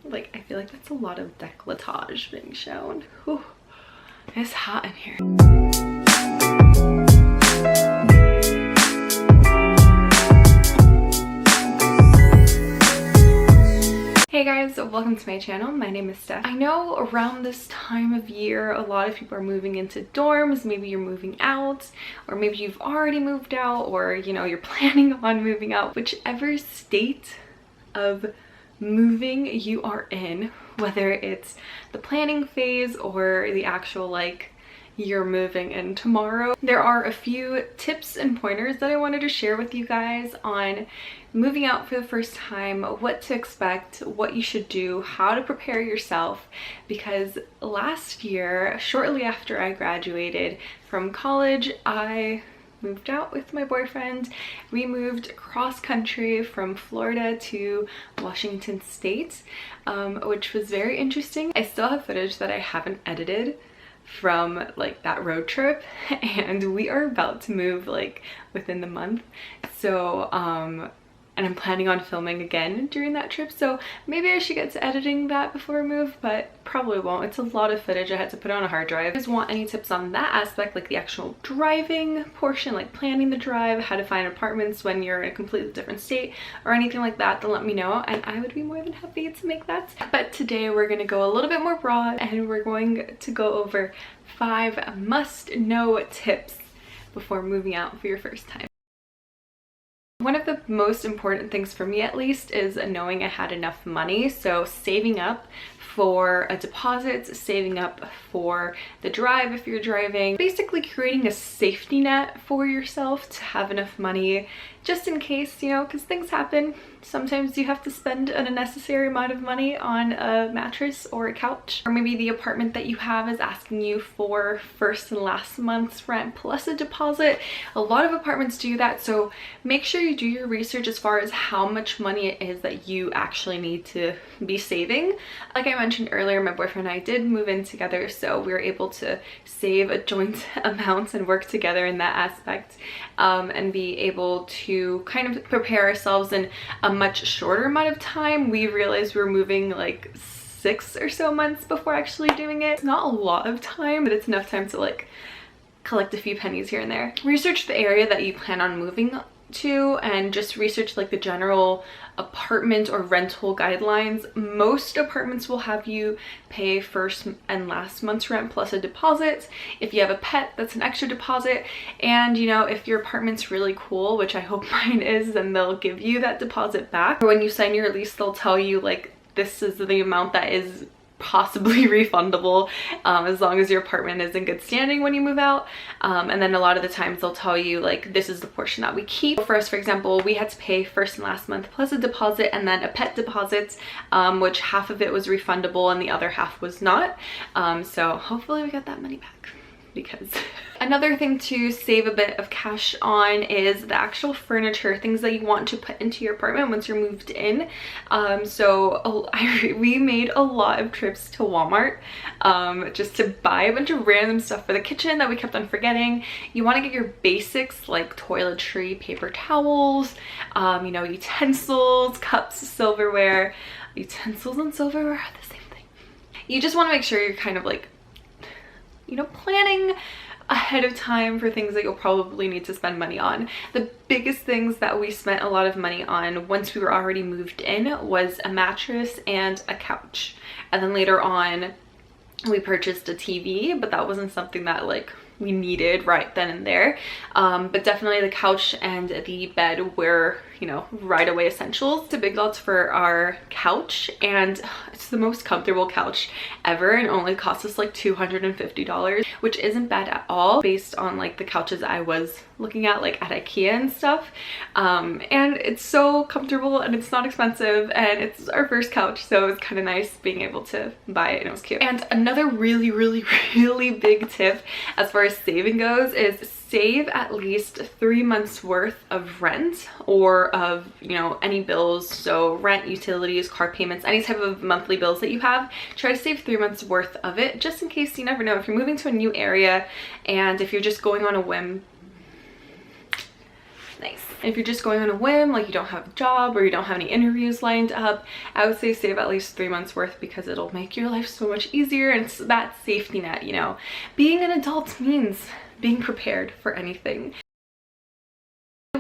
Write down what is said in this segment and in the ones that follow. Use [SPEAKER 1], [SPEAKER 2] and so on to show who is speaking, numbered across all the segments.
[SPEAKER 1] Like, I feel like that's a lot of décolletage being shown. Whew. It's hot in here. Hey guys, welcome to my channel. My name is Steph. I know around this time of year, a lot of people are moving into dorms. Maybe you're moving out, or maybe you've already moved out, or you know, you're planning on moving out. Whichever state of moving you are in, whether it's the planning phase or the actual like you're moving in tomorrow, there are a few tips and pointers that I wanted to share with you guys on moving out for the first time, what to expect, what you should do, how to prepare yourself. Because last year, shortly after I graduated from college, I moved out with my boyfriend. We moved cross country from Florida to Washington State, which was very interesting. I still have footage that I haven't edited from like that road trip, and we are about to move like within the month. So and I'm planning on filming again during that trip, so maybe I should get to editing that before I move, but probably won't. It's a lot of footage I had to put on a hard drive. If you guys want any tips on that aspect, like the actual driving portion, like planning the drive, how to find apartments when you're in a completely different state, or anything like that, then let me know and I would be more than happy to make that. But today we're gonna go a little bit more broad, and we're going to go over 5 must-know tips before moving out for your first time. One of the most important things for me, at least, is knowing I had enough money. So saving up for a deposit, saving up for the drive if you're driving, basically creating a safety net for yourself to have enough money just in case, you know, because things happen. Sometimes you have to spend an unnecessary amount of money on a mattress or a couch, or maybe the apartment that you have is asking you for first and last month's rent plus a deposit. A lot of apartments do that, so make sure you do your research as far as how much money it is that you actually need to be saving. Like I mentioned earlier, my boyfriend and I did move in together, so we were able to save a joint amount and work together in that aspect, and be able to kind of prepare ourselves in a much shorter amount of time. We realized we were moving like 6 or so months before actually doing it. It's not a lot of time, but it's enough time to like collect a few pennies here and there. Research the area that you plan on moving to, and just research like the general apartment or rental guidelines. Most apartments will have you pay first and last month's rent plus a deposit. If you have a pet, that's an extra deposit. And you know, if your apartment's really cool, which I hope mine is, then they'll give you that deposit back. Or when you sign your lease, they'll tell you like, this is the amount that is possibly refundable, as long as your apartment is in good standing when you move out. And then a lot of the times they'll tell you like, this is the portion that we keep. For us, for example, we had to pay first and last month plus a deposit, and then a pet deposit, which half of it was refundable and the other half was not. So hopefully we got that money back. Because another thing to save a bit of cash on is the actual furniture, things that you want to put into your apartment once you're moved in. We made a lot of trips to Walmart just to buy a bunch of random stuff for the kitchen that we kept on forgetting. You want to get your basics like toiletry, paper towels, you know, utensils, cups, silverware. Utensils and silverware are the same thing. You just want to make sure you're kind of like, you know, planning ahead of time for things that you'll probably need to spend money on. The biggest things that we spent a lot of money on once we were already moved in was a mattress and a couch. And then later on we purchased a TV, but that wasn't something that like we needed right then and there. But definitely the couch and the bed were, you know, right away essentials. It's a big lot for our couch, and it's the most comfortable couch ever, and only cost us like $250, which isn't bad at all based on like the couches I was looking at like at IKEA and stuff. And it's so comfortable and it's not expensive, and it's our first couch, so it's kind of nice being able to buy it, and it was cute. And another really big tip as far as saving goes is save at least 3 months worth of rent, or of, you know, any bills. So rent, utilities, car payments, any type of monthly bills that you have. Try to save 3 months worth of it, just in case. You never know, if you're moving to a new area and if you're just going on a whim. Nice. If you're just going on a whim, like you don't have a job or you don't have any interviews lined up, I would say save at least 3 months worth, because it'll make your life so much easier, and it's that safety net, you know. Being an adult means being prepared for anything.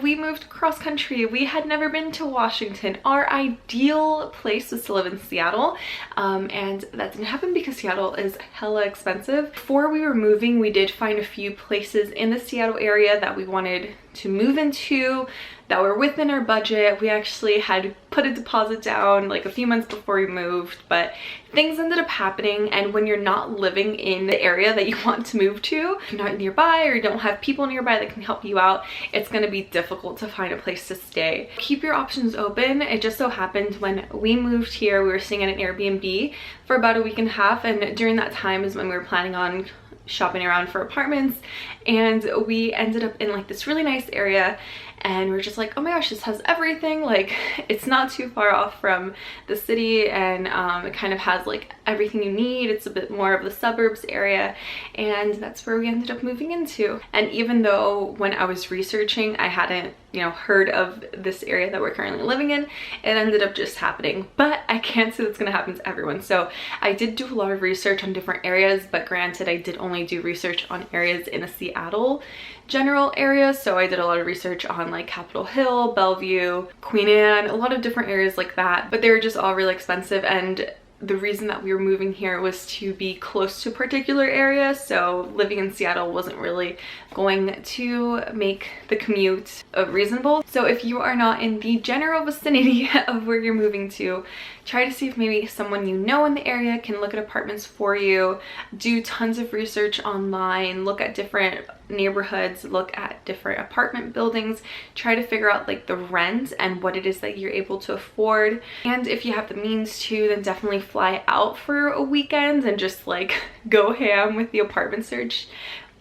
[SPEAKER 1] We moved cross country. We had never been to Washington. Our ideal place was to live in Seattle, and that didn't happen because Seattle is hella expensive. Before we were moving, we did find a few places in the Seattle area that we wanted to move into that were within our budget. We actually had put a deposit down like a few months before we moved, but things ended up happening, and when you're not living in the area that you want to move to, if you're not nearby or you don't have people nearby that can help you out, it's going to be difficult to find a place to stay. Keep your options open. It just so happened when we moved here, we were staying at an Airbnb for about a week and a half, and during that time is when we were planning on shopping around for apartments, and we ended up in like this really nice area, and we're just like, oh my gosh, this has everything. Like, it's not too far off from the city, and it kind of has like everything you need. It's a bit more of the suburbs area, and that's where we ended up moving into. And even though when I was researching I hadn't, you know, heard of this area that we're currently living in, it ended up just happening. But I can't say that's gonna happen to everyone, so I did do a lot of research on different areas, but granted, I did only do research on areas in a Seattle general area. So I did a lot of research on like Capitol Hill, Bellevue, Queen Anne, a lot of different areas like that, but they were just all really expensive. And the reason that we were moving here was to be close to a particular area, so living in Seattle wasn't really going to make the commute reasonable. So if you are not in the general vicinity of where you're moving to, try to see if maybe someone you know in the area can look at apartments for you. Do tons of research online, look at different neighborhoods, look at different apartment buildings, try to figure out like the rent and what it is that you're able to afford. And if you have the means to, then definitely fly out for a weekend and just like go ham with the apartment search.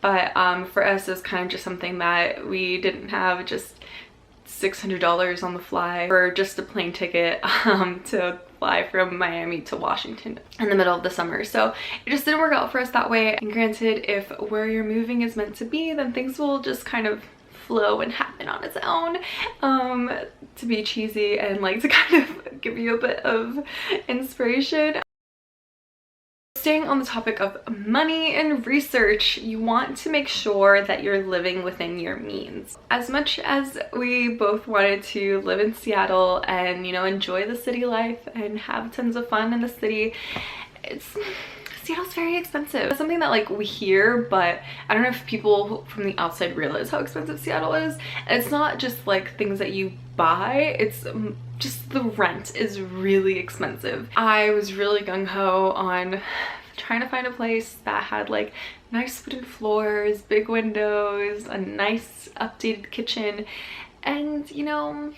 [SPEAKER 1] But for us, it was kind of just something that we didn't have, just $600 on the fly for just a plane ticket to fly from Miami to Washington in the middle of the summer. So it just didn't work out for us that way. And granted, if where you're moving is meant to be, then things will just kind of flow and happen on its own, to be cheesy and like to kind of give you a bit of inspiration. Staying on the topic of money and research, you want to make sure that you're living within your means. As much as we both wanted to live in Seattle and, you know, enjoy the city life and have tons of fun in the city, Seattle's very expensive. It's something that like we hear, but I don't know if people from the outside realize how expensive Seattle is. And it's not just like things that you buy, it's just the rent is really expensive. I was really gung-ho on trying to find a place that had like nice wooden floors, big windows, a nice updated kitchen, and you know,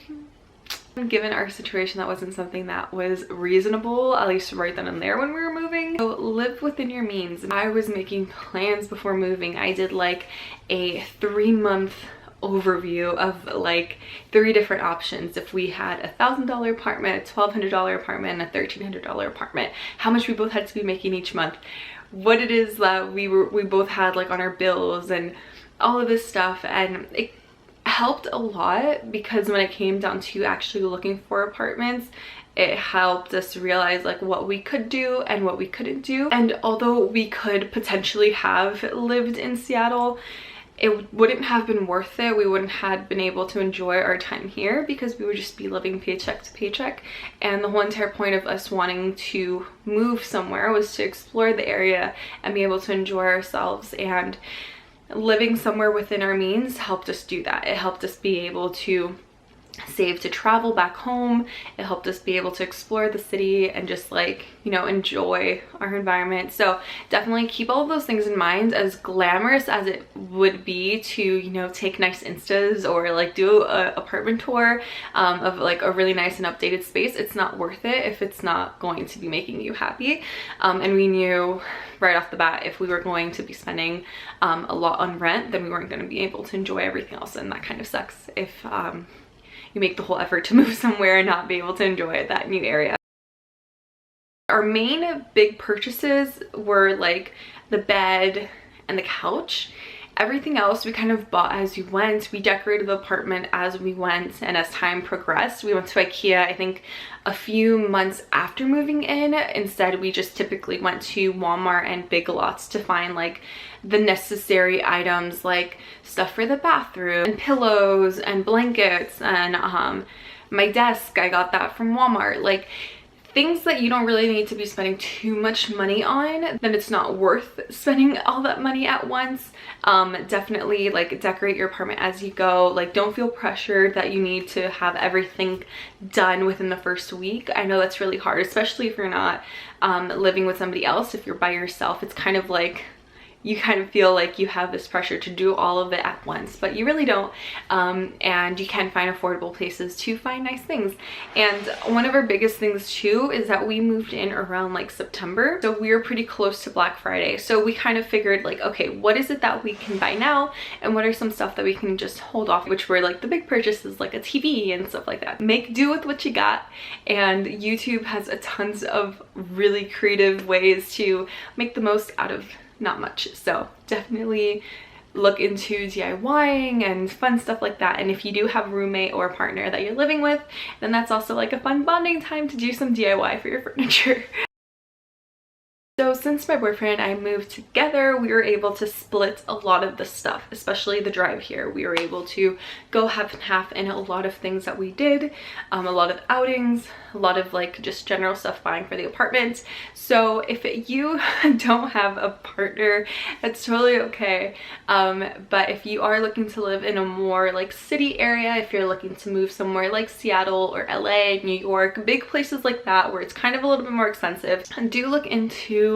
[SPEAKER 1] given our situation, that wasn't something that was reasonable, at least right then and there when we were moving. So live within your means. I was making plans before moving. I did like a 3-month overview of like 3 different options. If we had $1,000 apartment, a $1,200 apartment, and a $1,300 apartment, how much we both had to be making each month, what it is that we both had like on our bills, and all of this stuff. And it helped a lot because when it came down to actually looking for apartments, it helped us realize like what we could do and what we couldn't do. And although we could potentially have lived in Seattle, it wouldn't have been worth it. We wouldn't have been able to enjoy our time here because we would just be living paycheck to paycheck. And the whole entire point of us wanting to move somewhere was to explore the area and be able to enjoy ourselves, and living somewhere within our means helped us do that. It helped us be able to save to travel back home. It helped us be able to explore the city and just like, you know, enjoy our environment. So definitely keep all of those things in mind. As glamorous as it would be to, you know, take nice instas or like do a apartment tour of like a really nice and updated space, it's not worth it if it's not going to be making you happy. And we knew right off the bat, if we were going to be spending a lot on rent, then we weren't going to be able to enjoy everything else, and that kind of sucks if you make the whole effort to move somewhere and not be able to enjoy that new area. Our main big purchases were like the bed and the couch, Everything else we kind of bought as we went. We decorated the apartment as we went, and as time progressed, we went to IKEA, I think a few months after moving in. Instead, we just typically went to Walmart and Big Lots to find like the necessary items, like stuff for the bathroom and pillows and blankets, and my desk, I got that from Walmart. Like things that you don't really need to be spending too much money on, then it's not worth spending all that money at once. Definitely like decorate your apartment as you go. Like don't feel pressured that you need to have everything done within the first week. I know that's really hard, especially if you're not living with somebody else. If you're by yourself, it's kind of like you kind of feel like you have this pressure to do all of it at once, but you really don't. And you can find affordable places to find nice things. And one of our biggest things too is that we moved in around like September, so we were pretty close to Black Friday. So we kind of figured like, okay, what is it that we can buy now, and what are some stuff that we can just hold off, which were like the big purchases, like a TV and stuff like that. Make do with what you got, and YouTube has a tons of really creative ways to make the most out of not much. So definitely look into DIYing and fun stuff like that. And if you do have a roommate or a partner that you're living with, then that's also like a fun bonding time to do some DIY for your furniture. So since my boyfriend and I moved together, we were able to split a lot of the stuff, especially the drive here. We were able to go half and half in a lot of things that we did, a lot of outings, a lot of like just general stuff buying for the apartment. So if you don't have a partner, that's totally okay. But if you are looking to live in a more like city area, if you're looking to move somewhere like Seattle or LA, New York, big places like that where it's kind of a little bit more expensive, do look into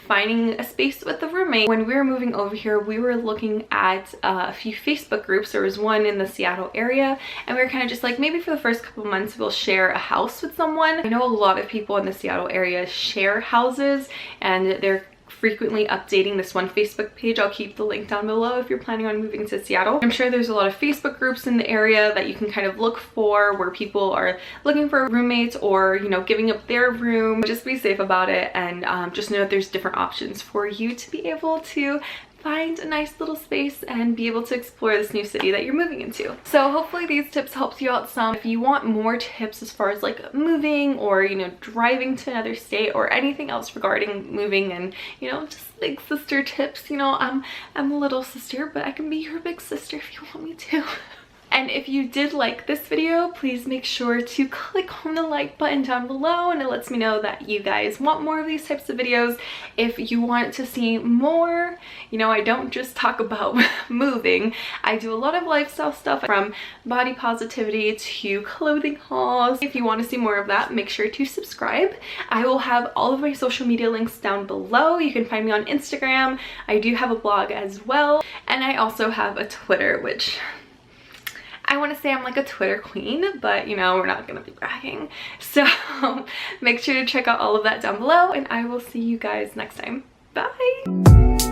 [SPEAKER 1] finding a space with a roommate. When we were moving over here, we were looking at a few Facebook groups. There was one in the Seattle area, and we were kind of just like, maybe for the first couple months we'll share a house with someone. I know a lot of people in the Seattle area share houses, and they're frequently updating this one Facebook page. I'll keep the link down below if you're planning on moving to Seattle. I'm sure there's a lot of Facebook groups in the area that you can kind of look for, where people are looking for roommates or, you know, giving up their room. Just be safe about it, and just know that there's different options for you to be able to find a nice little space and be able to explore this new city that you're moving into. So hopefully these tips helped you out some. If you want more tips as far as like moving or, you know, driving to another state or anything else regarding moving, and, you know, just big sister tips, you know, I'm a little sister, but I can be your big sister if you want me to. And if you did like this video, please make sure to click on the like button down below, and it lets me know that you guys want more of these types of videos. If you want to see more, you know, I don't just talk about moving. I do a lot of lifestyle stuff, from body positivity to clothing hauls. If you want to see more of that, make sure to subscribe. I will have all of my social media links down below. You can find me on Instagram. I do have a blog as well, and I also have a Twitter, which I want to say I'm like a Twitter queen, but you know, we're not gonna be bragging. So make sure to check out all of that down below, and I will see you guys next time. Bye!